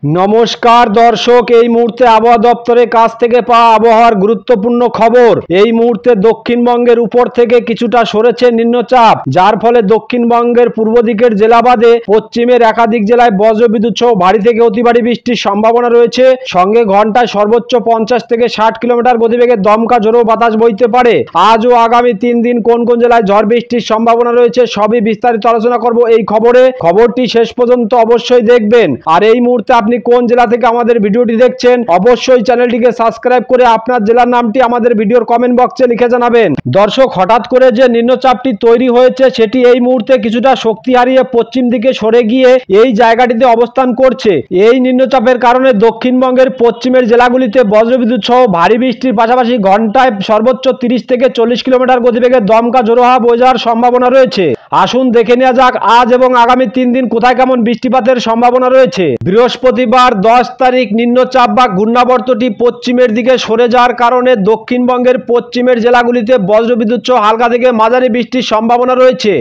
নমস্কার দর্শক, এই মুহূর্তে আবহাওয়া দপ্তরের কাছ থেকে পাওয়া আবহাওয়ার গুরুত্বপূর্ণ খবর। এই মুহূর্তে দক্ষিণবঙ্গের উপর থেকে কিছুটা সরেছে নিম্নচাপ, যার ফলে দক্ষিণবঙ্গের পূর্ব দিকের জেলা বাদে পশ্চিমের একাধিক জেলায় বজ্রবিদ্যুৎ সহ ভারী থেকে অতি ভারী বৃষ্টির সম্ভাবনা রয়েছে। সঙ্গে ঘন্টায় সর্বোচ্চ 50 থেকে 60 কিলোমিটার গতিবেগে দমকা ঝোড়ো বাতাস বইতে পারে। আজ ও আগামী 3 দিন কোন কোন জেলায় ঝড় বৃষ্টির সম্ভাবনা রয়েছে সবই বিস্তারিত আলোচনা করব এই খবরে। খবরটি শেষ পর্যন্ত অবশ্যই দেখবেন। আর এই মুহূর্তে আপনি কোন জেলা থেকে আমাদের ভিডিওটি দেখছেন অবশ্যই চ্যানেলটিকে সাবস্ক্রাইব করে আপনার জেলার নামটি আমাদের ভিডিওর কমেন্ট বক্সে লিখে জানাবেন। দর্শক, হঠাৎ করে যে নিম্নচাপটি তৈরি হয়েছে সেটি এই মুহূর্তে কিছুটা শক্তি হারিয়ে পশ্চিম দিকে সরে গিয়ে এই জায়গাটিতে অবস্থান করছে। এই নিম্নচাপের কারণে দক্ষিণবঙ্গের পশ্চিমের জেলাগুলিতে বজ্রবিদ্যুৎ সহ ভারী বৃষ্টির পাশাপাশি ঘন্টায় সর্বোচ্চ 30 থেকে 40 কিলোমিটার গতিবেগে দমকা ঝোড়ো হাওয়া বয়ে যাওয়ার সম্ভাবনা রয়েছে। আসুন দেখে নেওয়া যাক আজ এবং আগামী 3 দিন কোথায় কেমন বৃষ্টিপাতের সম্ভাবনা রয়েছে। বৃহস্পতিবার 10 তারিখ নিম্নচাপ বা ঘূর্ণাবর্তটি পশ্চিমের দিকে সরে যাওয়ার কারণে দক্ষিণবঙ্গের পশ্চিমের জেলাগুলিতে বজ্রবিদ্যুৎ সহ হালকা থেকে মাঝারি বৃষ্টির সম্ভাবনা রয়েছে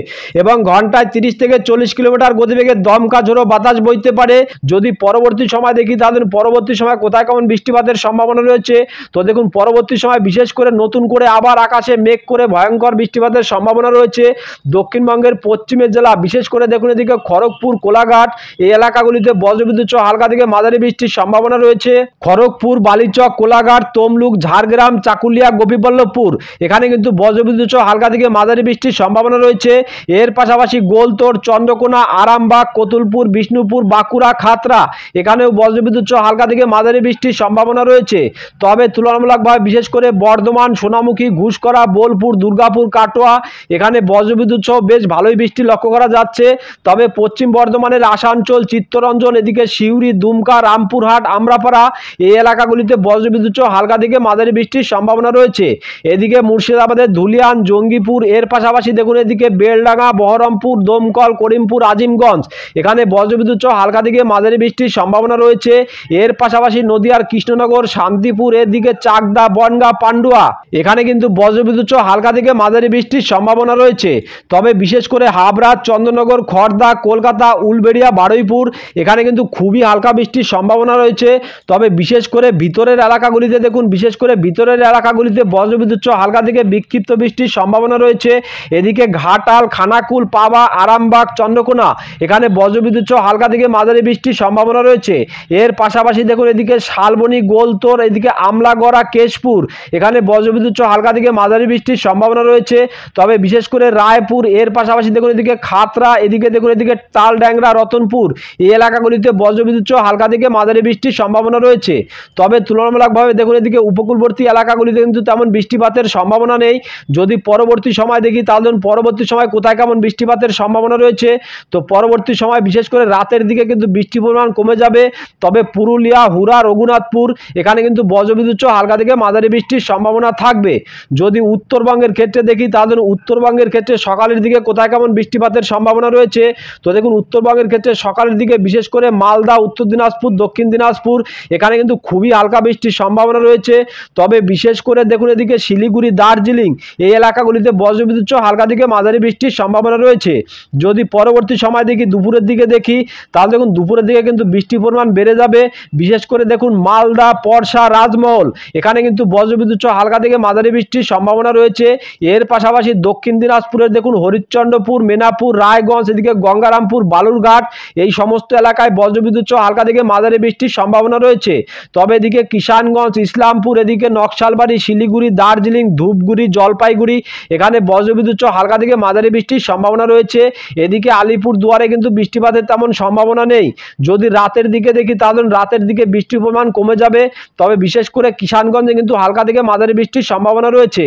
এবং ঘন্টায় 30 থেকে 40 কিলোমিটার গতিবেগে দমকা ঝোড়ো বাতাস বইতে পারে। যদি পরবর্তী সময় দেখি তাহলে পরবর্তী সময় কোথায় কেমন বৃষ্টিপাতের সম্ভাবনা রয়েছে, তো দেখুন পরবর্তী সময় বিশেষ করে নতুন করে আবার আকাশে মেঘ করে ভয়ঙ্কর বৃষ্টিপাতের সম্ভাবনা রয়েছে। দক্ষিণবঙ্গের পশ্চিমের জেলা বিশেষ করে দেখুন এদিকে খড়গপুর, কোলাঘাট এই এলাকাগুলিতে বজ্রবিদ্যুৎ সহ হালকা থেকে মাঝারি বৃষ্টির সম্ভাবনা রয়েছে। খড়গপুর, বালিচক, কোলাঘাট, তমলুক, ঝাড়গ্রাম, চাকুলিয়া, গোপীবল্লভপুর এখানে কিন্তু বজ্রবিদ্যুৎ সহ হালকা থেকে মাঝারি বৃষ্টির সম্ভাবনা রয়েছে। এর পাশাপাশি গোলতোড়, চন্দ্রকোনা, আরামবাগ, কতুলপুর, বিষ্ণুপুর, বাঁকুড়া, খাতড়া এখানেও বজ্রবিদ্যুৎ সহ হালকা থেকে মাঝারি বৃষ্টির সম্ভাবনা রয়েছে। তবে তুলনামূলকভাবে বিশেষ করে বর্ধমান, সোনামুখী, ঘুষকরা, বোলপুর, দুর্গাপুর, কাটোয়া এখানে বজ্রবিদ্যুৎ সহ বেশ ভালোই বৃষ্টি লক্ষ্য করা যাচ্ছে। তবে পশ্চিম বর্ধমানের আসানসোল, চিত্তরঞ্জন এদিকে সিউড়ি, দুমকা, রামপুরহাট, আমরাপাড়া এই এলাকাগুলিতে বজ্রবিদ্যুৎ সহ হালকা থেকে মাঝারি বৃষ্টির সম্ভাবনা রয়েছে। এদিকে মুর্শিদাবাদের ধুলিয়ান, জঙ্গিপুর এর পাশাপাশি দেখুন এদিকে বেলডাঙ্গা, বহরমপুর, দমকল, করিমপুর, আজিমগঞ্জ এখানে বজ্রবিদ্যুৎ সহ হালকা থেকে মাঝারি বৃষ্টির সম্ভাবনা রয়েছে। এর পাশাপাশি নদিয়ার কৃষ্ণনগর, শান্তিপুর এদিকে চাকদা, বনগাঁ, পান্ডুয়া এখানে কিন্তু বজ্রবিদ্যুৎ সহ হালকা থেকে মাঝারি বৃষ্টির সম্ভাবনা রয়েছে। তবে বিশেষ করে হাবড়া, চন্দননগর, খড়দা, কলকাতা, উলবেড়িয়া, বারুইপুর এখানে কিন্তু খুবই হালকা বৃষ্টির সম্ভাবনা রয়েছে। তবে বিশেষ করে ভিতরের এলাকাগুলিতে দেখুন বিশেষ করে ভিতরের এলাকাগুলিতে বজ্রবিদ্যুৎ সহ হালকা থেকে বিক্ষিপ্ত বৃষ্টির সম্ভাবনা রয়েছে। এদিকে ঘাটাল, খানাকুল, পাবা, আরামবাগ, চন্দ্রকোনা এখানে বজ্রবিদ্যুৎ সহ হালকা থেকে মাঝারি বৃষ্টির সম্ভাবনা রয়েছে। এর পাশাপাশি দেখুন এদিকে শালবনী, গোলতোড় এদিকে আমলাগড়া, কেশপুর এখানে বজ্রবিদ্যুৎ সহ হালকা থেকে মাঝারি বৃষ্টির সম্ভাবনা রয়েছে। তবে বিশেষ করে রায়পুর এর পাশাপাশি দেখুন এদিকে খাতড়া এদিকে দেখুন এদিকে তালড্যাংরা, রতনপুর এই এলাকাগুলিতে বজ্রবিদ্যুৎ সহ হালকা থেকে মাঝারি বৃষ্টির সম্ভাবনা রয়েছে। তবে তুলনামূলকভাবে দেখুন এদিকে উপকূলবর্তী এলাকাগুলিতে কিন্তু তেমন বৃষ্টিপাতের সম্ভাবনা নেই। যদি পরবর্তী সময় দেখি তাহলে পরবর্তী সময় কোথায় কেমন বৃষ্টিপাতের সম্ভাবনা রয়েছে, তো পরবর্তী সময় বিশেষ করে রাতের দিকে কিন্তু বৃষ্টির পরিমাণ কমে যাবে। তবে পুরুলিয়া, হুরা, রঘুনাথপুর এখানে কিন্তু বজ্রবিদ্যুৎ সহ হালকা থেকে মাঝারি বৃষ্টির সম্ভাবনা থাকবে। যদি উত্তরবঙ্গের ক্ষেত্রে দেখি তাহলে উত্তরবঙ্গের ক্ষেত্রে সকালের দিকে কোথায় কেমন বৃষ্টিপাতের সম্ভাবনা রয়েছে, তো দেখুন উত্তরবঙ্গের ক্ষেত্রে সকালের দিকে বিশেষ করে মালদা, উত্তর দিনাজপুর, দক্ষিণ দিনাজপুর এখানে কিন্তু খুবই হালকা বৃষ্টির সম্ভাবনা রয়েছে। তবে বিশেষ করে দেখুন এদিকে শিলিগুড়ি, দার্জিলিং এই এলাকাগুলিতে বজ্রবিদ্যুৎ সহ হালকা থেকে মাঝারি বৃষ্টির সম্ভাবনা রয়েছে। যদি পরবর্তী সময় দেখি দুপুরের দিকে দেখি তাহলে দেখুন দুপুরের দিকে কিন্তু বৃষ্টির পরিমাণ বেড়ে যাবে। বিশেষ করে দেখুন মালদা, পরশা, রাজমহল এখানে কিন্তু বজ্রবিদ্যুৎ সহ হালকা থেকে মাঝারি বৃষ্টির সম্ভাবনা রয়েছে। এর পাশাপাশি দক্ষিণ দিনাজপুরের দেখুন হরিশ্চন্দ্রপুর, মেনাপুর, রায়গঞ্জ এদিকে গঙ্গারামপুর, বালুরঘাট এই সমস্ত এলাকায় বজ্রবিদ্যুৎ সহ হালকা থেকে মাঝারি বৃষ্টির সম্ভাবনা রয়েছে। তবে এদিকে কিষানগঞ্জ, ইসলামপুর এদিকে নকশালবাড়ি, শিলিগুড়ি, দার্জিলিং, ধূপগুড়ি, জলপাইগুড়ি এখানে বজ্রবিদ্যুৎ সহ হালকা থেকে মাঝারি বৃষ্টির সম্ভাবনা রয়েছে। এদিকে আলিপুর দুয়ারে কিন্তু বৃষ্টিপাতের তেমন সম্ভাবনা নেই। যদি রাতের দিকে দেখি তাহলে রাতের দিকে বৃষ্টির পরিমাণ কমে যাবে। তবে বিশেষ করে কিষানগঞ্জে কিন্তু হালকা থেকে মাঝারি বৃষ্টির সম্ভাবনা রয়েছে।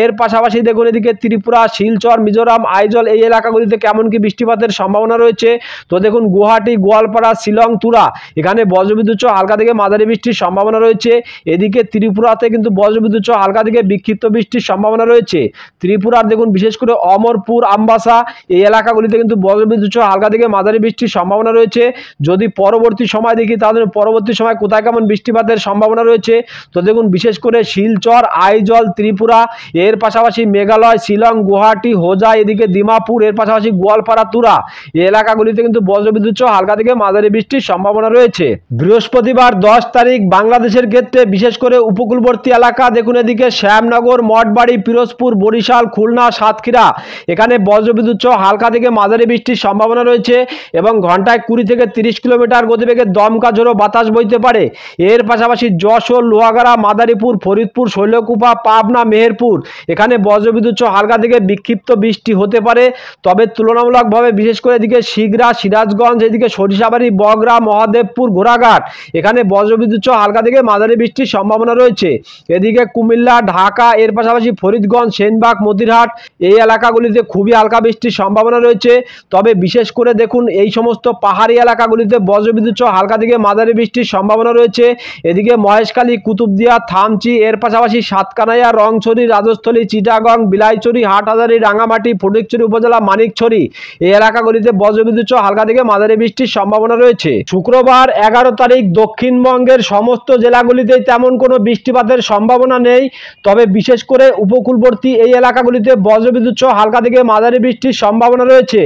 এর পাশাপাশি দেখুন এদিকে ত্রিপুরা, শিলচর, মিজোরাম, আইজল এই এলাকাগুলিতে কেমন কি বৃষ্টিপাতের সম্ভাবনা রয়েছে, তো দেখুন গুয়াহাটি, গোয়ালপাড়া, শিলং, তুরা এখানে বজ্রবিদ্যুৎ সহ হালকা থেকে মাঝারি বৃষ্টির সম্ভাবনা রয়েছে। এদিকে ত্রিপুরাতে কিন্তু বজ্রবিদ্যুৎ সহ হালকা থেকে বিক্ষিপ্ত বৃষ্টির সম্ভাবনা রয়েছে। ত্রিপুরার দেখুন বিশেষ করে অমরপুর, আমবাসা এই এলাকাগুলিতে কিন্তু বজ্রবিদ্যুৎ সহ হালকা থেকে মাঝারি বৃষ্টির সম্ভাবনা রয়েছে। যদি পরবর্তী সময় দেখি তাহলে পরবর্তী সময় কোথায় কেমন বৃষ্টিপাতের সম্ভাবনা রয়েছে, তো দেখুন বিশেষ করে শিলচর, আইজল, ত্রিপুরা এর পাশাপাশি মেঘালয়, শিলং, গুয়াহাটি, হোজা এদিকে দিমাপুর এর পাশাপাশি গোয়ালপাড়া, তুরা এই এলাকাগুলিতে কিন্তু বজ্রবিদ্যুৎ সহ হালকা থেকে মাঝারি বৃষ্টির সম্ভাবনা সম্ভাবনা রয়েছে। বৃহস্পতিবার 10 তারিখ বাংলাদেশের ক্ষেত্রে বিশেষ করে উপকূলবর্তী এলাকা দেখুন, এদিকে শ্যামনগর, মঠবাড়ি, পিরোজপুর, বরিশাল, খুলনা, সাতক্ষীরা এখানে বজ্রবিদ্যুৎ সহ হালকা থেকে মাঝারি বৃষ্টির সম্ভাবনা রয়েছে এবং ঘন্টায় 20 থেকে 30 কিলোমিটার গতিবেগে দমকা ঝোড়ো বাতাস বইতে পারে। এর পাশাপাশি যশোর, লোহাগাড়া, মাদারীপুর, ফরিদপুর, শৈলকুপা, পাবনা, মেহেরপুর এখানে বজ্রবিদ্যুৎ সহ হালকা থেকে বিক্ষিপ্ত বৃষ্টি হতে পারে। তবে তুলনামূলকভাবে বিশেষ করে এদিকে শিগরা, সিরাজগঞ্জ, এদিকে সরিষাবাড়ি, বগরা, মহাদেবপুর, ঘোড়াঘাট এখানে বজ্রবিদ্যুৎ সহ হালকা থেকে মাঝারি বৃষ্টির সম্ভাবনা রয়েছে। এদিকে কুমিল্লা, ঢাকা এর পাশাপাশি ফরিদগঞ্জ, সেনবাগ, মতিরহাট এই এলাকাগুলিতে খুবই হালকা বৃষ্টির সম্ভাবনা রয়েছে। তবে বিশেষ করে দেখুন এই সমস্ত পাহাড়ি এলাকাগুলিতে বজ্রবিদ্যুৎ সহ হালকা থেকে মাঝারি বৃষ্টির সম্ভাবনা রয়েছে। এদিকে মহেশখালী, কুতুবদিয়া, থামচি এর পাশাপাশি সাতকানাইয়া, রংছড়ি, রাজস্থলী, চিটাগং, বিলাইছড়ি, হাটহাজারী, রাঙামাটি, ফটিকছড়ি উপজেলা, মানিকছড়ি এই এলাকাগুলিতে বজ্রবিদ্যুৎ সহ হালকা থেকে মাঝারি বৃষ্টির সম্ভাবনা রয়েছে। শুক্রবার 11 তারিখ দক্ষিণবঙ্গের সমস্ত জেলাগুলিতে তেমন কোনো বৃষ্টিপাতের সম্ভাবনা নেই। তবে বিশেষ করে উপকূলবর্তী এই এলাকাগুলিতে বজ্রবিদ্যুৎ সহ হালকা থেকে মাঝারি বৃষ্টির সম্ভাবনা রয়েছে।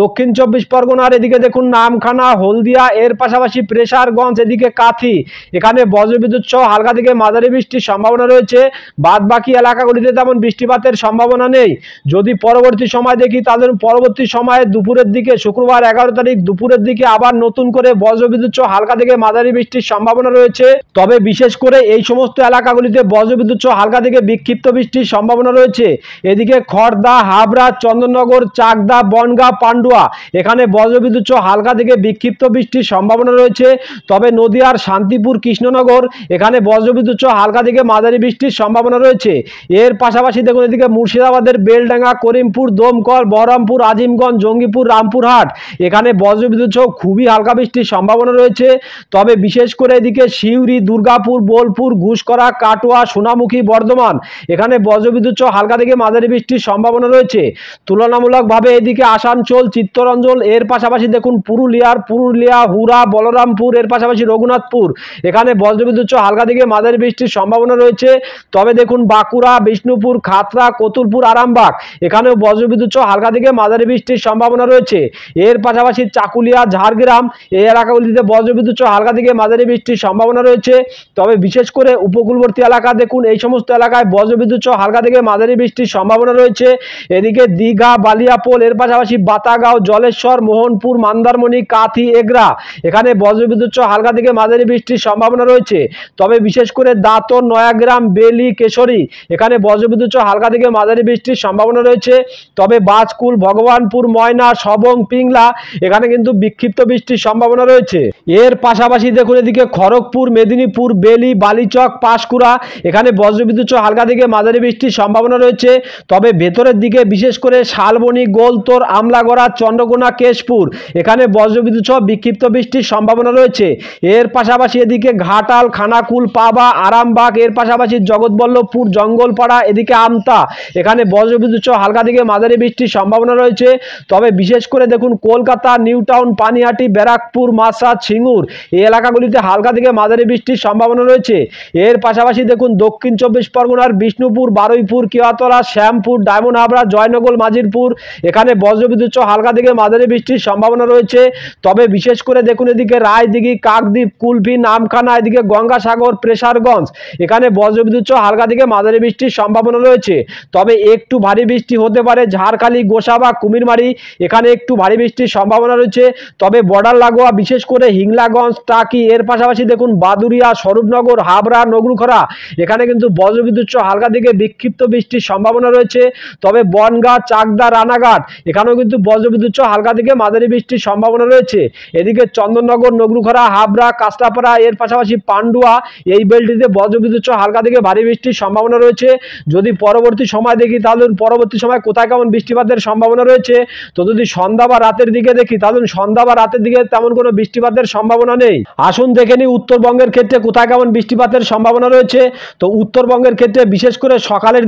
দক্ষিণ 24 পরগনার এদিকে দেখুন নামখানা, হলদিয়া এর পাশাপাশি প্রেসারগঞ্জ, এদিকে কাথি এখানে বজ্রবিদ্যুৎ সহ হালকা থেকে মাঝারি বৃষ্টির সম্ভাবনা রয়েছে। বাদ বাকি এলাকাগুলিতে তেমন বৃষ্টিপাতের সম্ভাবনা নেই। যদি পরবর্তী সময় দেখি তাহলে পরবর্তী সময়ে দুপুরের দিকে শুক্রবার 11 তারিখ দুপুরের দিকে আবার নতুন করে বজ্রবিদ্যুৎ সহ হালকা থেকে মাঝারি বৃষ্টির সম্ভাবনা রয়েছে। তবে বিশেষ করে এই সমস্ত এলাকাগুলিতে বজ্রবিদ্যুৎ সহ হালকা থেকে বিক্ষিপ্ত বৃষ্টির সম্ভাবনা রয়েছে। এদিকে খড়দা, হাবড়া, চন্দননগর, চাকদা, বনগাঁ, পান্ডুয়া এখানে বজ্রবিদ্যুৎ সহ হালকা থেকে বিক্ষিপ্ত বৃষ্টির সম্ভাবনা রয়েছে। তবে নদিয়ার শান্তিপুর, কৃষ্ণনগর এখানে বজ্রবিদ্যুৎ সহ হালকা থেকে মাঝারি বৃষ্টির সম্ভাবনা রয়েছে। এর পাশাপাশি দেখুন এদিকে মুর্শিদাবাদের বেলডাঙ্গা, করিমপুর, দমকল, বহরমপুর, আজিমগঞ্জ, জঙ্গিপুর, রামপুরহাট এখানে বজ্রবিদ্যুৎ সহ খুবই হালকা বৃষ্টির সম্ভাবনা রয়েছে। তবে বিশেষ করে এদিকে সিউড়ি, দুর্গাপুর, বোলপুর, ঘুষকরা, কাটোয়া, সোনামুখী, বর্ধমান এখানে বজ্রবিদ্যুৎ সহ হালকা থেকে মাঝারি বৃষ্টির সম্ভাবনা রয়েছে। তুলনামূলকভাবে এদিকে আসানসোল, চিত্তরঞ্জন এর পাশাপাশি দেখুন পুরুলিয়া, হুরা, বলরামপুর এর পাশাপাশি রঘুনাথপুর এখানে বজ্রবিদ্যুৎ সহ হালকা থেকে মাঝারি বৃষ্টির সম্ভাবনা রয়েছে। তবে দেখুন বাঁকুড়া, বিষ্ণুপুর, খাতড়া, কতুলপুর, আরামবাগ এখানেও বজ্রবিদ্যুৎ সহ হালকা থেকে মাঝারি বৃষ্টির সম্ভাবনা রয়েছে। এর পাশাপাশি চাকুলিয়া, ঝাড়গ্রাম এই এলাকাগুলিতে বজ্রবিদ্যুৎ সহ হালকা থেকে মাঝারি বৃষ্টির সম্ভাবনা রয়েছে। তবে বিশেষ করে উপকূলবর্তী এলাকা দেখুন এই সমস্ত এলাকায় বজ্রবিদ্যুৎ সহ হালকা থেকে মাঝারি বৃষ্টির সম্ভাবনা রয়েছে। এদিকে দীঘা, বালিয়াপোল এর পাশাপাশি বাতাগাঁও, জলেশ্বর, মোহনপুর, মন্দারমণি, কাথি, এগরা এখানে বজ্রবিদ্যুৎ সহ হালকা থেকে মাঝারি বৃষ্টির সম্ভাবনা রয়েছে। তবে বিশেষ করে দাঁতন, নয়াগ্রাম, বেলি, কেশরী এখানে বজ্রবিদ্যুৎ সহ হালকা থেকে মাঝারি বৃষ্টির সম্ভাবনা রয়েছে। তবে বাজকুল, ভগবানপুর, ময়না, সবং, পিংলা এখানে কিন্তু বিক্ষিপ্ত বৃষ্টির সম্ভাবনা রয়েছে। এর পাশাপাশি দেখুন এদিকে খড়গপুর, মেদিনীপুর, বেলি, বালিচক, পাঁশকুড়া এখানে বজ্রবিদ্যুৎ সহ হালকা থেকে মাঝারি বৃষ্টির সম্ভাবনা রয়েছে। তবে ভেতরের দিকে বিশেষ করে শালবনী, গোলতোর, আমলাগড়া, চন্দ্রকোনা, কেশপুর এখানে বজ্রবিদ্যুৎ সহ বিক্ষিপ্ত বৃষ্টির সম্ভাবনা রয়েছে। এর পাশাপাশি এদিকে ঘাটাল, খানাকুল, পাবা, আরামবাগ এর পাশাপাশি জগৎবল্লভপুর, জঙ্গলপাড়া এদিকে আমতা এখানে বজ্রবিদ্যুৎ সহ হালকা থেকে মাঝারি বৃষ্টির সম্ভাবনা রয়েছে। তবে বিশেষ করে দেখুন কলকাতা, নিউ টাউন, পানিহাটি, ব্যারাকপুর, মাসাদ, সিঙ্গুর এই এলাকাগুলিতে হালকা থেকে মাঝারি বৃষ্টির সম্ভাবনা রয়েছে। এর পাশাপাশি দেখুন দক্ষিণ 24 পরগনার বিষ্ণুপুর, বারুইপুর, কেওয়াতলা, শ্যামপুর, ডায়মন্ড হাবড়া, জয়নগর, মাজিরপুর এখানে বজ্রবিদ্যুৎ সহ হালকা থেকে মাঝারি বৃষ্টির সম্ভাবনা রয়েছে। তবে বিশেষ করে দেখুন এদিকে রায়দিঘি, কাকদ্বীপ, কুলপি, নামখানা এদিকে গঙ্গাসাগর, প্রেসারগঞ্জ এখানে বজ্রবিদ্যুৎ সহ হালকা থেকে মাঝারি বৃষ্টির সম্ভাবনা রয়েছে। তবে একটু ভারী বৃষ্টি হতে পারে ঝাড়খালি, গোসাবা, কুমিরমারি এখানে একটু ভারী বৃষ্টির সম্ভাবনা রয়েছে। তবে বর্ডার লাগোয়া বিশেষ করে হিংলাগঞ্জ, টাকি এর পাশাপাশি দেখুন বাদুরিয়া, স্বরূপনগর, হাবড়া, নগরুখরা এখানে কিন্তু বজ্রবিদ্যুৎ সহ হালকা থেকে বিক্ষিপ্ত বৃষ্টির সম্ভাবনা রয়েছে। তবে বনগাঁ, চাকদা, রানাঘাট এখানেও কিন্তু বজ্রবিদ্যুৎ সহ হালকা থেকে মাঝারি বৃষ্টির সম্ভাবনা রয়েছে। এদিকে চন্দননগর, নগরুখরা, হাবড়া, কাঁচরাপাড়া এর পাশাপাশি পান্ডুয়া এই বেলটিতে বজ্রবিদ্যুৎ সহ হালকা থেকে ভারী বৃষ্টির সম্ভাবনা রয়েছে। যদি পরবর্তী সময় দেখি তাহলে পরবর্তী সময় কোথায় কেমন বৃষ্টিপাতের সম্ভাবনা রয়েছে, তো যদি সন্ধ্যা বা রাতের দিকে দেখি তাহলে সন্ধ্যা বা রাতের দিকে তেমন কোনো বৃষ্টিপাতের সম্ভাবনা নেই। আসুন দেখে নিই উত্তরবঙ্গের ক্ষেত্রে কোথায় কেমন বৃষ্টিপাতের সম্ভাবনা রয়েছে। তো উত্তরবঙ্গের ক্ষেত্রে বিশেষ করে সকালের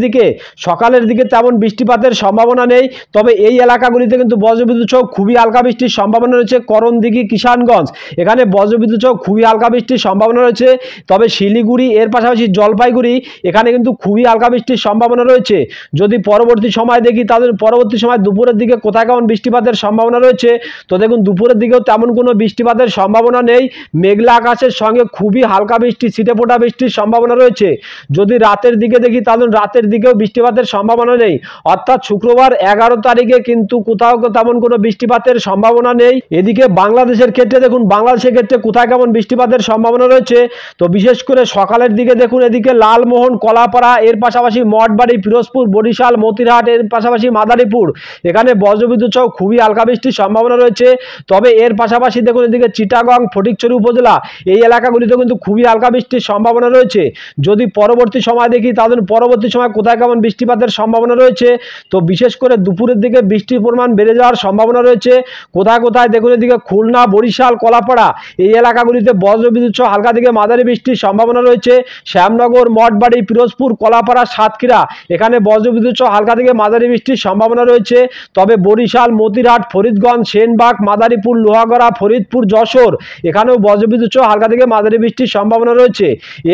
দিকে তেমন বৃষ্টিপাতের সম্ভাবনা নেই। তবে এই এলাকাগুলিতে কিন্তু বজ্রবিদ্যুৎ সহ খুবই হালকা বৃষ্টির সম্ভাবনা রয়েছে। করণদিঘি, কিষানগঞ্জ এখানে বজ্রবিদ্যুৎ সহ খুবই হালকা বৃষ্টির সম্ভাবনা রয়েছে। তবে শিলিগুড়ি এর পাশাপাশি জলপাইগুড়ি এখানে কিন্তু খুবই হালকা বৃষ্টির সম্ভাবনা রয়েছে। যদি পরবর্তী সময় দেখি তাহলে পরবর্তী সময় দুপুরের দিকে কোথায় কেমন বৃষ্টিপাতের সম্ভাবনা রয়েছে, তো দেখুন দুপুরের দিকেও তেমন কোনো বৃষ্টিপাতের বৃষ্টিপাতের সম্ভাবনা নেই। মেঘলা আকাশের সঙ্গে খুবই হালকা বৃষ্টি, ছিটেফোঁটা বৃষ্টির সম্ভাবনা রয়েছে। যদি রাতের দিকে দেখি তাহলে রাতের দিকেও বৃষ্টিপাতের সম্ভাবনা নেই। অর্থাৎ শুক্রবার 11 তারিখে কিন্তু কোথাও তেমন কোনো বৃষ্টিপাতের সম্ভাবনা নেই। এদিকে বাংলাদেশের ক্ষেত্রে দেখুন, বাংলাদেশের ক্ষেত্রে কোথায় কেমন বৃষ্টিপাতের সম্ভাবনা রয়েছে। তো বিশেষ করে সকালের দিকে দেখুন, এদিকে লালমোহন, কলাপাড়া, এর পাশাপাশি মঠবাড়ি, পিরোজপুর, বরিশাল, মতিরহাট, এর পাশাপাশি মাদারীপুর, এখানে বজ্রবিদ্যুৎ সহ খুবই হালকা বৃষ্টির সম্ভাবনা রয়েছে। তবে এর পাশাপাশি দেখুন এদিকে চিটাগং, ফটিকছড়ি উপজেলা, এই এলাকাগুলিতে কিন্তু খুবই হালকা বৃষ্টির সম্ভাবনা রয়েছে। যদি পরবর্তী সময় দেখি তাহলে পরবর্তী সময় কোথায় কেমন বৃষ্টিপাতের সম্ভাবনা রয়েছে। তো বিশেষ করে দুপুরের দিকে বৃষ্টির পরিমাণ বেড়ে যাওয়ার সম্ভাবনা রয়েছে। কোথায় কোথায় দেখুন এদিকে খুলনা, বরিশাল, কলাপাড়া, এই এলাকাগুলিতে বজ্রবিদ্যুৎ সহ হালকা থেকে মাঝারি বৃষ্টির সম্ভাবনা রয়েছে। শ্যামনগর, মঠবাড়ি, পিরোজপুর, কলাপাড়া, সাতক্ষীরা, এখানে বজ্রবিদ্যুৎ সহ হালকা থেকে মাঝারি বৃষ্টির সম্ভাবনা রয়েছে। তবে বরিশাল, মতিরহাট, ফরিদগঞ্জ, সেনবাগ, মাদারীপুর, লোহাগড়া, ফরিদপুর, যশোর, এখানেও বজ্রবিদ্যুৎ সহ হালকা থেকে মাঝারি বৃষ্টির সম্ভাবনা রয়েছে।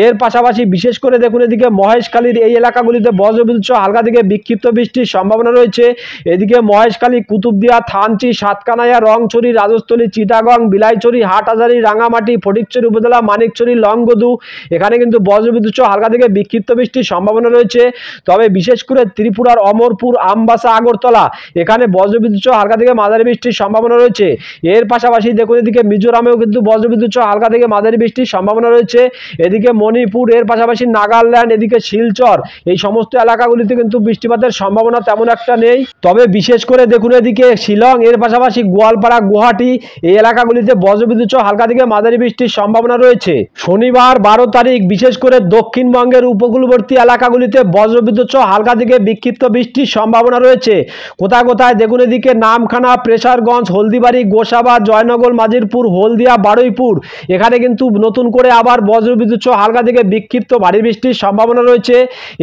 এর পাশাপাশি বিশেষ করে দেখুন এদিকে মহেশখালীর এই এলাকাগুলিতে বজ্রবিদ্যুৎ সহ হালকা থেকে বিক্ষিপ্ত বৃষ্টির সম্ভাবনা রয়েছে। এদিকে মহেশখালী, কুতুবদিয়া, থানচি, সাতকানাইয়া, রংছড়ি, রাজস্থলী, চিটাগং, বিলাইছড়ি, হাটহাজারী, রাঙামাটি, ফটিকছড়ি উপজেলা, মানিকছড়ি, লংগদু, এখানে কিন্তু বজ্রবিদ্যুৎ সহ হালকা থেকে বিক্ষিপ্ত বৃষ্টির সম্ভাবনা রয়েছে। তবে বিশেষ করে ত্রিপুরার অমরপুর, আমবাসা, আগরতলা, এখানে বজ্রবিদ্যুৎ সহ হালকা থেকে মাঝারি বৃষ্টির সম্ভাবনা রয়েছে। এর পাশাপাশি দেখুন এদিকে মিজোরামেও কিন্তু বজ্রবিদ্যুৎ সহ হালকা থেকে মাঝারি বৃষ্টির সম্ভাবনা রয়েছে। এদিকে মণিপুর, এর পাশাপাশি নাগাল্যান্ড, এদিকে শিলচর, এই সমস্ত এলাকাগুলিতে কিন্তু বৃষ্টিপাতের সম্ভাবনা তেমন একটা নেই। তবে বিশেষ করে দেখুন এদিকে শিলং, এর পাশাপাশি গোয়ালপাড়া, গুয়াহাটি, এই এলাকাগুলিতে বজ্রবিদ্যুৎ সহ হালকা থেকে মাঝারি বৃষ্টির সম্ভাবনা রয়েছে। শনিবার 12 তারিখ বিশেষ করে দক্ষিণবঙ্গের উপকূলবর্তী এলাকাগুলিতে বজ্রবিদ্যুৎ সহ হালকা থেকে বিক্ষিপ্ত বৃষ্টির সম্ভাবনা রয়েছে। কোথায় কোথায় দেখুন এদিকে নামখানা, প্রেসারগঞ্জ, হলদিবাড়ি, গোসাবা, জয়নগর, মাজিরপুর, হলদিয়া, বারুইপুর, এখানে কিন্তু নতুন করে আবার বজ্রবিদ্যুৎ সহ হালকা থেকে বিক্ষিপ্ত ভারী বৃষ্টির সম্ভাবনা রয়েছে।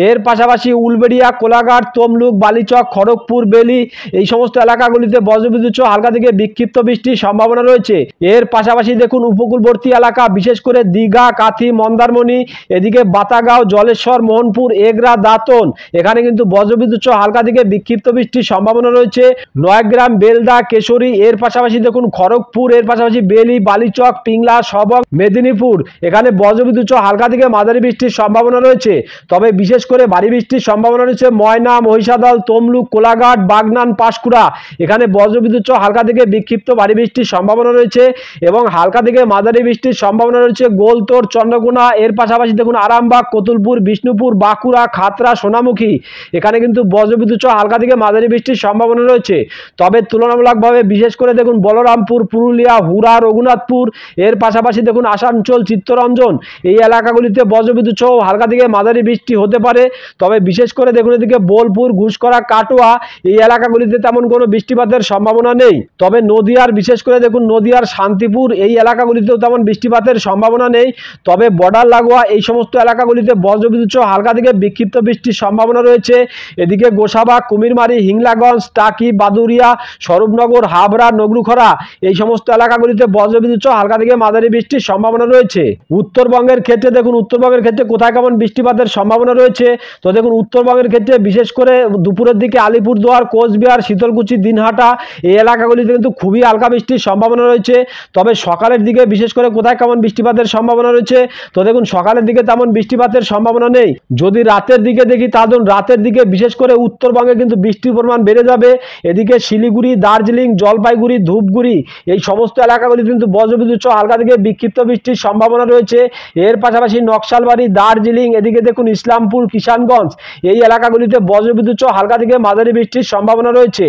এর পাশাপাশি উলবেড়িয়া, কোলাঘাট, তমলুক, বালিচক, খড়গপুর, বেলি, এই সমস্ত এলাকাগুলিতে বজ্রবিদ্যুৎ সহ হালকা থেকে বিক্ষিপ্ত বৃষ্টির সম্ভাবনা রয়েছে। এর পাশাপাশি দেখুন উপকূলবর্তী এলাকা বিশেষ করে দীঘা, কাথি, মন্দারমণি, এদিকে বাতাগাঁও, জলেশ্বর, মোহনপুর, এগরা, দাঁতন, এখানে কিন্তু বজ্রবিদ্যুৎ সহ হালকা থেকে বিক্ষিপ্ত বৃষ্টির সম্ভাবনা রয়েছে। নয়াগ্রাম, বেলদা, কেশরী, এর পাশাপাশি দেখুন খড়গপুর, এর পাশাপাশি বেলি, বালিচক, পিংলা, সবং, মেদিনীপুর, এখানে বজ্রবিদ্যুৎ সহ হালকা থেকে মাঝারি বৃষ্টির সম্ভাবনা রয়েছে। তবে বিশেষ করে ভারী বৃষ্টির সম্ভাবনা রয়েছে ময়না, মহিষাদল, তমলুক, কোলাঘাট, বাগনান, পাঁশকুড়া, এখানে বজ্রবিদ্যুৎ সহ হালকা থেকে বিক্ষিপ্ত ভারী বৃষ্টির সম্ভাবনা রয়েছে এবং হালকা থেকে মাঝারি বৃষ্টির সম্ভাবনা রয়েছে গোলতোড়, চন্দ্রকোনা, এর পাশাপাশি দেখুন আরামবাগ, কতুলপুর, বিষ্ণুপুর, বাঁকুড়া, খাতড়া, সোনামুখী, এখানে কিন্তু বজ্রবিদ্যুৎ সহ হালকা থেকে মাঝারি বৃষ্টির সম্ভাবনা রয়েছে। তবে তুলনামূলকভাবে বিশেষ করে দেখুন বলরামপুর, পুরুলিয়া, হুরা, রঘুনাথপুর, এর পাশাপাশি দেখুন আসানসোল, চিত্তরঞ্জন, এই এলাকাগুলিতে বজ্রবিদ্যুৎ সহ হালকা থেকে মাঝারি বৃষ্টি হতে পারে। তবে বিশেষ করে দেখুন এদিকে বোলপুর, ঘুষকরা, কাটোয়া, এই এলাকাগুলিতে তেমন কোনো বৃষ্টিপাতের সম্ভাবনা নেই। তবে নদিয়ার বিশেষ করে দেখুন নদিয়ার শান্তিপুর, এই এলাকাগুলিতেও তেমন বৃষ্টিপাতের সম্ভাবনা নেই। তবে বর্ডার লাগোয়া এই সমস্ত এলাকাগুলিতে বজ্রবিদ্যুৎ সহ হালকা থেকে বিক্ষিপ্ত বৃষ্টির সম্ভাবনা রয়েছে। এদিকে গোসাবা, কুমিরমারি, হিংলাগঞ্জ, টাকি, বাদুরিয়া, স্বরূপনগর, হাবড়া, নগরুখরা, এই সমস্ত এলাকাগুলিতে বজ্রবিদ্যুৎ সহ হালকা থেকে মাঝারি বৃষ্টির সম্ভাবনা রয়েছে। উত্তরবঙ্গের ক্ষেত্রে দেখুন উত্তরবঙ্গের ক্ষেত্রে কোথায় কেমন বৃষ্টিপাতের সম্ভাবনা রয়েছে। তো দেখুন উত্তরবঙ্গের ক্ষেত্রে বিশেষ করে দুপুরের দিকে আলিপুরদুয়ার, কোচবিহার, শীতলকুচি, দিনহাটা, এই এলাকাগুলিতে কিন্তু খুবই হালকা বৃষ্টির সম্ভাবনা রয়েছে। তবে সকালের দিকে বিশেষ করে কোথায় কেমন বৃষ্টিপাতের সম্ভাবনা রয়েছে। তো দেখুন সকালের দিকে তেমন বৃষ্টিপাতের সম্ভাবনা নেই। যদি রাতের দিকে দেখি তাহলে রাতের দিকে বিশেষ করে উত্তরবঙ্গে কিন্তু বৃষ্টির পরিমাণ বেড়ে যাবে। এদিকে শিলিগুড়ি, দার্জিলিং, জলপাইগুড়ি, ধূপগুড়ি, এই সমস্ত এলাকাগুলিতে কিন্তু বজ্রবিদ্যুৎ সহ হালকা থেকে বিক্ষিপ্ত বৃষ্টির সম্ভাবনা রয়েছে। এর পাশাপাশি নকশালবাড়ি, দার্জিলিং, এদিকে দেখুন ইসলামপুর, কিষানগঞ্জ, এই এলাকাগুলিতে বজ্রবিদ্যুৎ সহ হালকা থেকে মাঝারি বৃষ্টির সম্ভাবনা রয়েছে।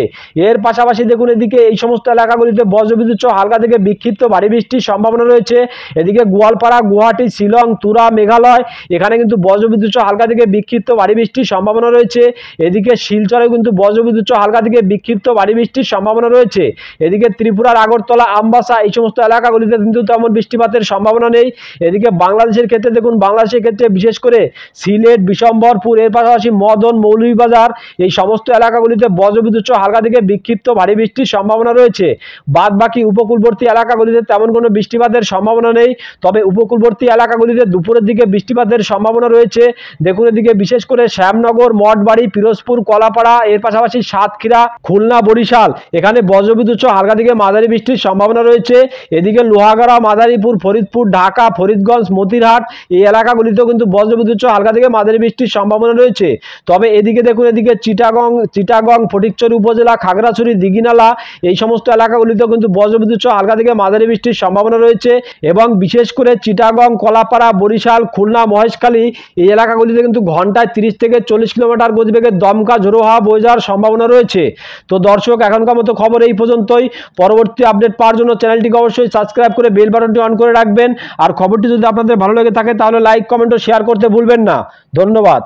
এর পাশাপাশি দেখুন এদিকে এই সমস্ত এলাকাগুলিতে বজ্রবিদ্যুৎ সহ হালকা থেকে বিক্ষিপ্ত ভারী বৃষ্টির সম্ভাবনা রয়েছে। এদিকে গোয়ালপাড়া, গুয়াহাটি, শিলং, তুরা, মেঘালয়, এখানে কিন্তু বজ্রবিদ্যুৎ সহ হালকা থেকে বিক্ষিপ্ত ভারী বৃষ্টির সম্ভাবনা রয়েছে। এদিকে শিলচরে কিন্তু বজ্রবিদ্যুৎ সহ হালকা থেকে বিক্ষিপ্ত ভারী বৃষ্টির সম্ভাবনা রয়েছে। এদিকে ত্রিপুরার আগরতলা, আমবাসা, এই সমস্ত এলাকাগুলিতে কিন্তু তেমন বৃষ্টিপাতের সম্ভাবনা নেই। এদিকে বাংলাদেশের ক্ষেত্রে দেখুন বাংলাদেশের ক্ষেত্রে বিশেষ করে সিলেট, বিশম্বরপুর, এর পাশাপাশি মদন, মৌলভীবাজার, এই সমস্ত এলাকাগুলিতে বজ্রবিদ্যুৎ সহ হালকা থেকে বিক্ষিপ্ত ভারী বৃষ্টির সম্ভাবনা রয়েছে। বাদ বাকি উপকূলবর্তী এলাকাগুলিতে তেমন কোনো বৃষ্টিপাতের সম্ভাবনা নেই। তবে উপকূলবর্তী এলাকাগুলিতে দুপুরের দিকে বৃষ্টিপাতের সম্ভাবনা রয়েছে। দেখুন এদিকে বিশেষ করে শ্যামনগর, মঠবাড়ি, পিরোজপুর, কলাপাড়া, এর পাশাপাশি সাতক্ষীরা, খুলনা, বরিশাল, এখানে বজ্রবিদ্যুৎ সহ হালকা থেকে মাঝারি বৃষ্টির সম্ভাবনা রয়েছে। এদিকে লোহাগাড়া, মাদারীপুর, ফরিদপুর, ঢাকা, ফরিদগঞ্জ, মতিরহাট এই এলাকাগুলিতেও কিন্তু বজ্রবিদ্যুৎ সহ হালকা থেকে মাঝারি বৃষ্টির সম্ভাবনা রয়েছে। তবে এদিকে দেখুন, এদিকে চিটাগং, ফটিকছড়ি উপজেলা, খাগড়াছড়ি, দিঘিনালা এই সমস্ত এলাকাগুলিতেও কিন্তু বজ্রবিদ্যুৎ সহ হালকা থেকে মাঝারি বৃষ্টির সম্ভাবনা রয়েছে। এবং বিশেষ করে চিটাগং, কলাপাড়া, বরিশাল, খুলনা, মহেশখালী এই এলাকাগুলিতে কিন্তু ঘন্টায় 30 থেকে 40 কিলোমিটার গতিবেগে দমকা ঝোড়ো হাওয়া বয়ে যাওয়ার সম্ভাবনা রয়েছে। তো দর্শক, এখনকার মতো খবর এই পর্যন্তই। পরবর্তী আপডেট পাওয়ার জন্য চ্যানেলটিকে অবশ্যই সাবস্ক্রাইব করে বেল বাটনটি অন করে রাখবেন। আর খবরটি যদি আপনাদের ভালো লেগে থাকে তাহলে লাইক, কমেন্ট ও শেয়ার করতে ভুলবেন না। ধন্যবাদ।